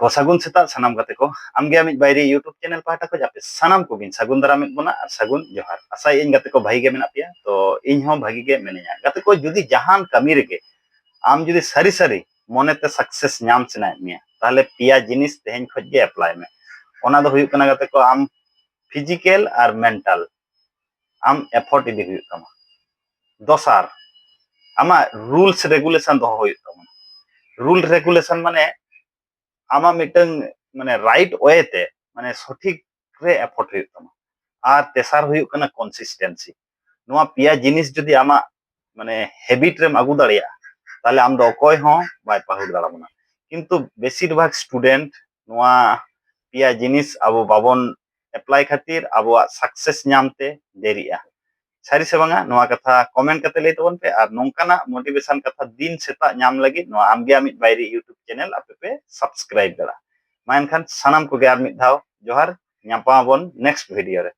तो सगुन सेता सानाम गाते को आमगे आमिज बायरे यूट्यूब चैनल पाटा को जापे सानाम को गिन सगुन दारामित बोना और सगुन जोहार आशा इन गाते को भाई गे मेना पिया तो इन हो भागी गे मेनेया गाते को जुदी जहान कमी रेगे आम जुदी सारी सारी मोनेते सक्सेस नाम सनाय मिया ताहले पिया जिनिस तेहेन खज गे अप्लाई में ओना दो हुयु कना गाते को आम फिजिकल और मेंटल आम एफर्ट इदी हुयु तमा दोसार आमा रूल्स रेगुलेशन दो हुयु तमा रूल रेगुलेशन माने आमा मिटंग माने राइट वे ते माने सठिक रे एफर्ट हुयु तमा आर तेसार हुयु कना कंसिस्टेंसी नोआ पिया जिनिस जदि आमा माने हैबिट रेम आगु दाड़िया ताहले आम दो अकय हो बाय पाहुड़ दाड़ाबोना किंतु बेसिर भाग स्टूडेंट नोआ पिया जिनिस आबो बाबन अप्लाई खातिर आबो सक्सेस नामते देरिया सारी से बांगा नोआ कथा कमेंट कते लay तबन पे और नोंकाना मोटिवेशन कथा दिन सेता नाम लगी नोआ आमगे आमित बायरी यूट्यूब चैनल आपे पे सब्सक्राइब दड़ा मा एनखान सानाम को गे आर मित धाव जोहार ᱧᱟᱯᱟᱢ ᱟᱵᱚᱱ नेक्स्ट वीडियो रे।